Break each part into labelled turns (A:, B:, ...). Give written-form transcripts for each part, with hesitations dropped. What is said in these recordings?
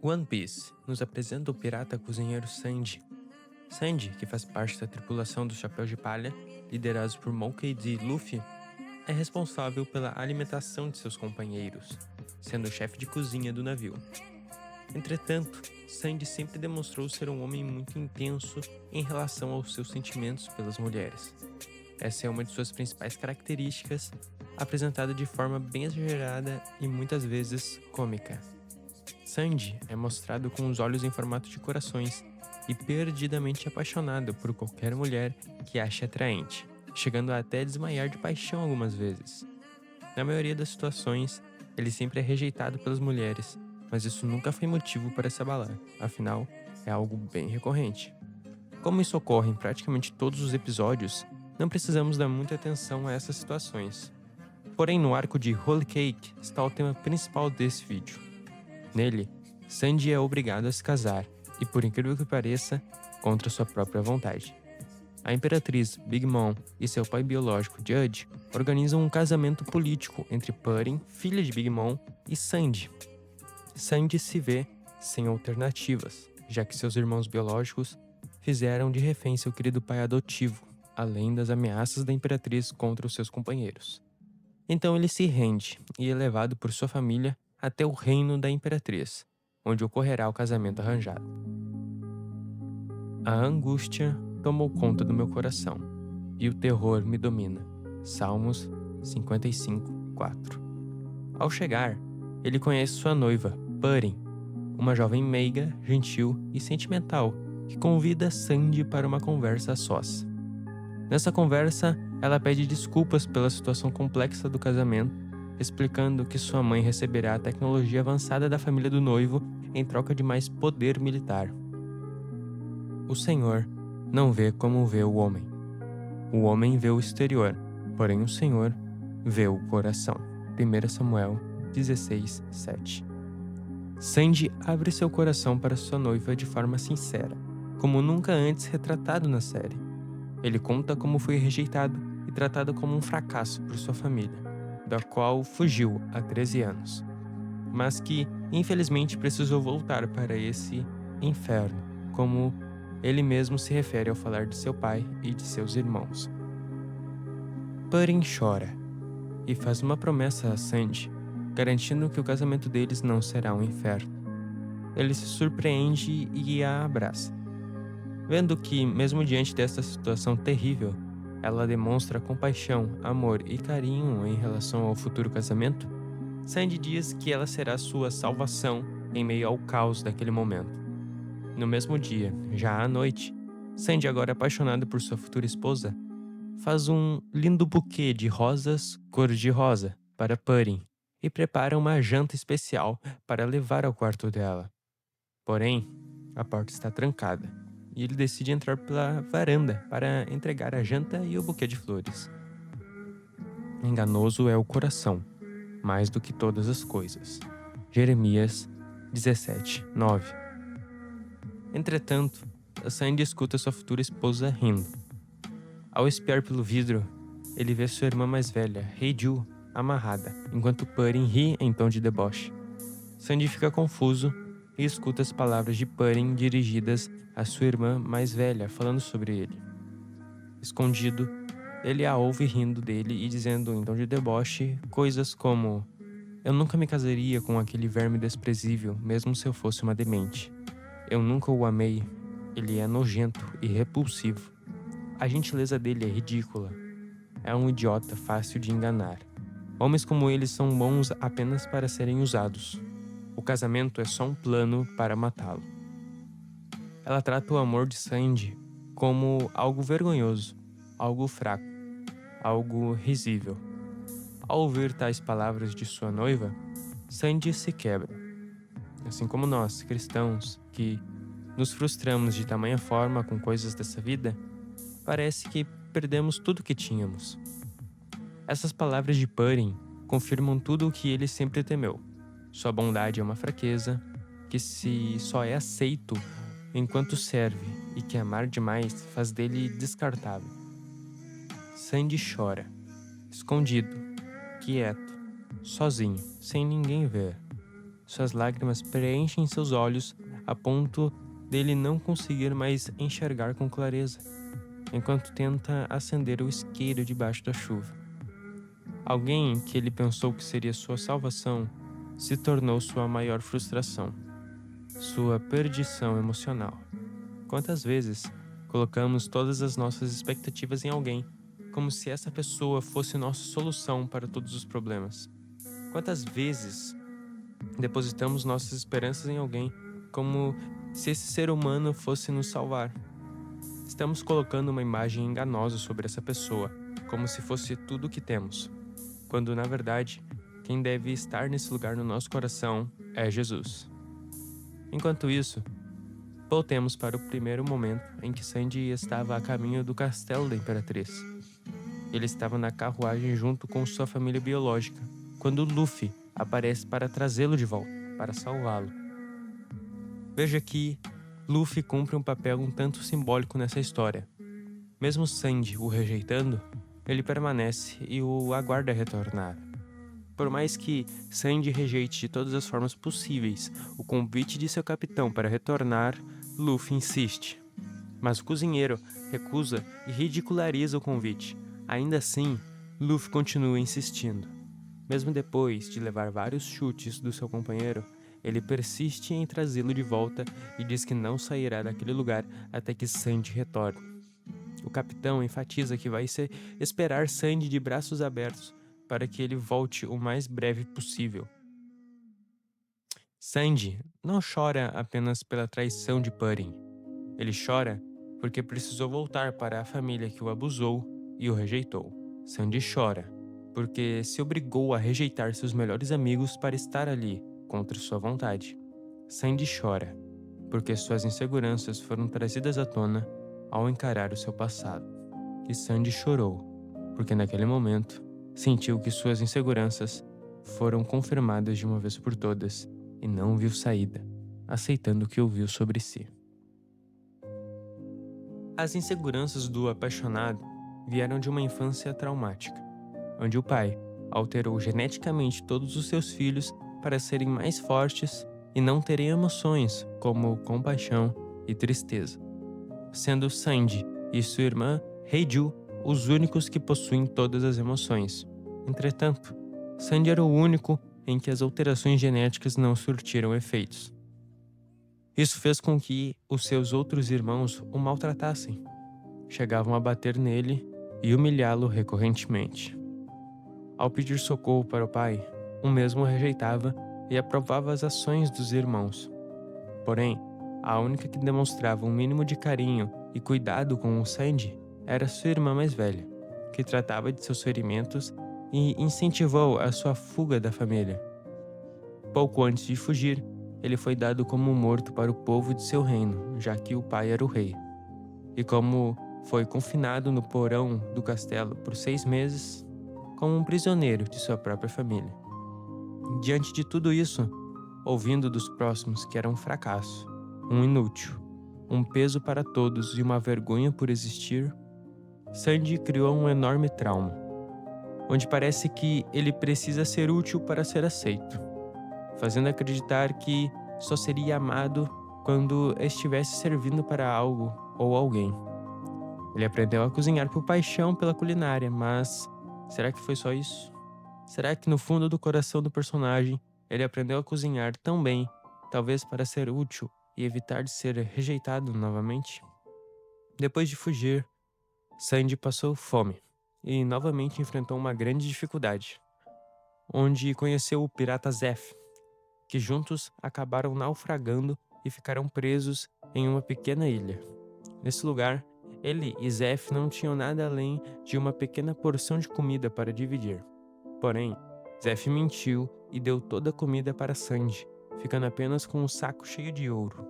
A: One Piece nos apresenta o pirata cozinheiro Sanji. Sanji, que faz parte da tripulação dos Chapéus de Palha, liderados por Monkey D. Luffy, é responsável pela alimentação de seus companheiros, sendo o chefe de cozinha do navio. Entretanto, Sanji sempre demonstrou ser um homem muito intenso em relação aos seus sentimentos pelas mulheres. Essa é uma de suas principais características, apresentada de forma bem exagerada e muitas vezes cômica. Sanji é mostrado com os olhos em formato de corações e perdidamente apaixonado por qualquer mulher que ache atraente, chegando a até desmaiar de paixão algumas vezes. Na maioria das situações, ele sempre é rejeitado pelas mulheres, mas isso nunca foi motivo para se abalar, afinal, é algo bem recorrente. Como isso ocorre em praticamente todos os episódios, não precisamos dar muita atenção a essas situações. Porém, no arco de Whole Cake está o tema principal desse vídeo. Nele, Sanji é obrigado a se casar, e por incrível que pareça, contra sua própria vontade. A imperatriz Big Mom e seu pai biológico Judge organizam um casamento político entre Pudding, filha de Big Mom, e Sanji. Sanji se vê sem alternativas, já que seus irmãos biológicos fizeram de refém seu querido pai adotivo, além das ameaças da imperatriz contra os seus companheiros. Então ele se rende e é levado por sua família até o reino da imperatriz, onde ocorrerá o casamento arranjado. A angústia tomou conta do meu coração, e o terror me domina. Salmos 55:4. Ao chegar, ele conhece sua noiva, Pudding, uma jovem meiga, gentil e sentimental, que convida Sanji para uma conversa a sós. Nessa conversa, ela pede desculpas pela situação complexa do casamento, explicando que sua mãe receberá a tecnologia avançada da família do noivo em troca de mais poder militar. O Senhor não vê como vê o homem. O homem vê o exterior, porém o Senhor vê o coração. 1 Samuel 16:7. Sanji abre seu coração para sua noiva de forma sincera, como nunca antes retratado na série. Ele conta como foi rejeitado e tratado como um fracasso por sua família, da qual fugiu há 13 anos, mas que, infelizmente, precisou voltar para esse inferno, como ele mesmo se refere ao falar de seu pai e de seus irmãos. Pudding chora e faz uma promessa a Sanji, garantindo que o casamento deles não será um inferno. Ele se surpreende e a abraça. Vendo que, mesmo diante desta situação terrível, ela demonstra compaixão, amor e carinho em relação ao futuro casamento, Sanji diz que ela será sua salvação em meio ao caos daquele momento. No mesmo dia, já à noite, Sanji, agora apaixonado por sua futura esposa, faz um lindo buquê de rosas cor-de-rosa para Pudding e prepara uma janta especial para levar ao quarto dela. Porém, a porta está trancada e ele decide entrar pela varanda para entregar a janta e o buquê de flores. Enganoso é o coração, mais do que todas as coisas. Jeremias 17:9. Entretanto, Sanji escuta sua futura esposa rindo. Ao espiar pelo vidro, ele vê sua irmã mais velha, Heiju, amarrada, enquanto Pudding ri em tom de deboche. Sanji fica confuso e escuta as palavras de Pudding dirigidas à sua irmã mais velha falando sobre ele. Escondido, ele a ouve rindo dele e dizendo em tom de deboche coisas como: "Eu nunca me casaria com aquele verme desprezível, mesmo se eu fosse uma demente. Eu nunca o amei. Ele é nojento e repulsivo. A gentileza dele é ridícula. É um idiota fácil de enganar. Homens como ele são bons apenas para serem usados. O casamento é só um plano para matá-lo." Ela trata o amor de Sanji como algo vergonhoso, algo fraco, algo risível. Ao ouvir tais palavras de sua noiva, Sanji se quebra. Assim como nós, cristãos, que nos frustramos de tamanha forma com coisas dessa vida, parece que perdemos tudo o que tínhamos. Essas palavras de Pudding confirmam tudo o que ele sempre temeu. Sua bondade é uma fraqueza, que se só é aceito enquanto serve e que amar demais faz dele descartável. Sanji chora, escondido, quieto, sozinho, sem ninguém ver. suas lágrimas preenchem seus olhos a ponto dele não conseguir mais enxergar com clareza, enquanto tenta acender o isqueiro debaixo da chuva. Alguém que ele pensou que seria sua salvação se tornou sua maior frustração, sua perdição emocional. Quantas vezes colocamos todas as nossas expectativas em alguém, como se essa pessoa fosse nossa solução para todos os problemas? Quantas vezes depositamos nossas esperanças em alguém, como se esse ser humano fosse nos salvar? Estamos colocando uma imagem enganosa sobre essa pessoa, como se fosse tudo o que temos, quando na verdade, quem deve estar nesse lugar no nosso coração é Jesus. Enquanto isso, voltemos para o primeiro momento em que Sandy estava a caminho do castelo da Imperatriz. Ele estava na carruagem junto com sua família biológica, quando Luffy aparece para trazê-lo de volta, para salvá-lo. Veja que Luffy cumpre um papel um tanto simbólico nessa história. Mesmo Sandy o rejeitando, ele permanece e o aguarda retornar. Por mais que Sandy rejeite de todas as formas possíveis o convite de seu capitão para retornar, Luffy insiste. Mas o cozinheiro recusa e ridiculariza o convite. Ainda assim, Luffy continua insistindo. Mesmo depois de levar vários chutes do seu companheiro, ele persiste em trazê-lo de volta e diz que não sairá daquele lugar até que Sandy retorne. O capitão enfatiza que vai esperar Sandy de braços abertos para que ele volte o mais breve possível. Sandy não chora apenas pela traição de Pudding. Ele chora porque precisou voltar para a família que o abusou e o rejeitou. Sandy chora porque se obrigou a rejeitar seus melhores amigos para estar ali, contra sua vontade. Sandy chora porque suas inseguranças foram trazidas à tona ao encarar o seu passado. E Sandy chorou porque naquele momento sentiu que suas inseguranças foram confirmadas de uma vez por todas e não viu saída, aceitando o que ouviu sobre si. As inseguranças do apaixonado vieram de uma infância traumática, onde o pai alterou geneticamente todos os seus filhos para serem mais fortes e não terem emoções como compaixão e tristeza, sendo Sandy e sua irmã Heiju os únicos que possuem todas as emoções. Entretanto, Sandy era o único em que as alterações genéticas não surtiram efeitos. Isso fez com que os seus outros irmãos o maltratassem. Chegavam a bater nele e humilhá-lo recorrentemente. Ao pedir socorro para o pai, o mesmo o rejeitava e aprovava as ações dos irmãos. Porém, a única que demonstrava um mínimo de carinho e cuidado com o Sandy era sua irmã mais velha, que tratava de seus ferimentos e incentivou a sua fuga da família. Pouco antes de fugir, ele foi dado como morto para o povo de seu reino, já que o pai era o rei. E como foi confinado no porão do castelo por 6 meses, como um prisioneiro de sua própria família. Diante de tudo isso, ouvindo dos próximos que era um fracasso, um inútil, um peso para todos e uma vergonha por existir, Sandy criou um enorme trauma, onde parece que ele precisa ser útil para ser aceito, fazendo acreditar que só seria amado quando estivesse servindo para algo ou alguém. Ele aprendeu a cozinhar por paixão pela culinária, mas será que foi só isso? Será que no fundo do coração do personagem ele aprendeu a cozinhar tão bem, talvez para ser útil e evitar de ser rejeitado novamente? Depois de fugir, Sandy passou fome e novamente enfrentou uma grande dificuldade, onde conheceu o pirata Zeph, que juntos acabaram naufragando e ficaram presos em uma pequena ilha. Nesse lugar, ele e Zeph não tinham nada além de uma pequena porção de comida para dividir. Porém, Zeph mentiu e deu toda a comida para Sandy, ficando apenas com um saco cheio de ouro.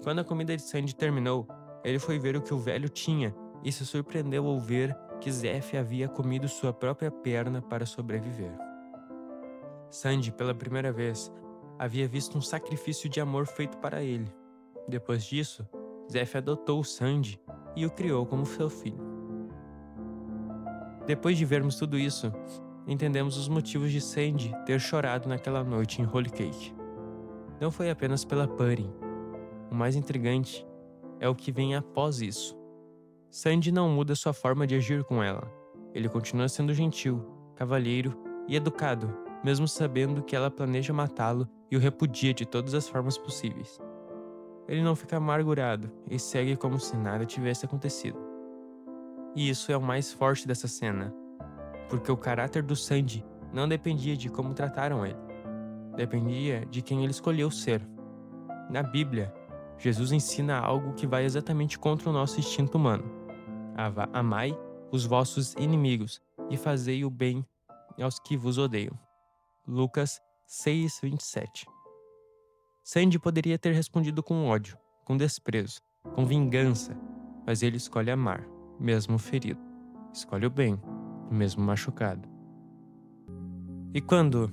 A: Quando a comida de Sandy terminou, ele foi ver o que o velho tinha e se surpreendeu ao ver que Zeph havia comido sua própria perna para sobreviver. Sandy, pela primeira vez, havia visto um sacrifício de amor feito para ele. Depois disso, Zeph adotou Sandy e o criou como seu filho. Depois de vermos tudo isso, entendemos os motivos de Sandy ter chorado naquela noite em Holy Cake. Não foi apenas pela Purim. O mais intrigante é o que vem após isso. Sandy não muda sua forma de agir com ela. Ele continua sendo gentil, cavalheiro e educado, mesmo sabendo que ela planeja matá-lo e o repudia de todas as formas possíveis. Ele não fica amargurado e segue como se nada tivesse acontecido. E isso é o mais forte dessa cena, porque o caráter do Sandy não dependia de como trataram ele. Dependia de quem ele escolheu ser. Na Bíblia, Jesus ensina algo que vai exatamente contra o nosso instinto humano. Amai os vossos inimigos e fazei o bem aos que vos odeiam. Lucas 6:27. Sandy poderia ter respondido com ódio, com desprezo, com vingança, mas ele escolhe amar, mesmo ferido. Escolhe o bem, mesmo machucado. E quando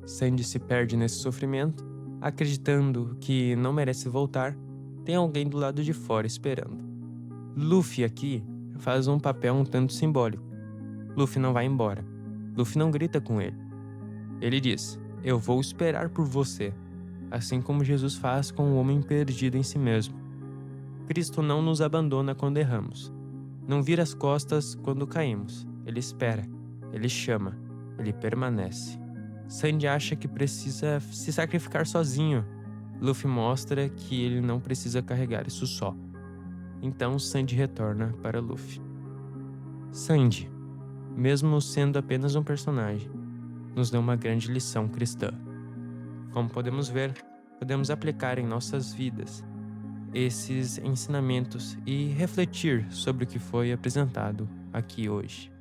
A: Sandy se perde nesse sofrimento, acreditando que não merece voltar, tem alguém do lado de fora esperando. Luffy aqui faz um papel um tanto simbólico. Luffy não vai embora. Luffy não grita com ele. Ele diz: "Eu vou esperar por você", assim como Jesus faz com o homem perdido em si mesmo. Cristo não nos abandona quando erramos. Não vira as costas quando caímos. Ele espera, ele chama, ele permanece. Sandy acha que precisa se sacrificar sozinho. Luffy mostra que ele não precisa carregar isso só. Então Sandy retorna para Luffy. Sandy, mesmo sendo apenas um personagem, nos dá uma grande lição cristã. Como podemos ver, podemos aplicar em nossas vidas esses ensinamentos e refletir sobre o que foi apresentado aqui hoje.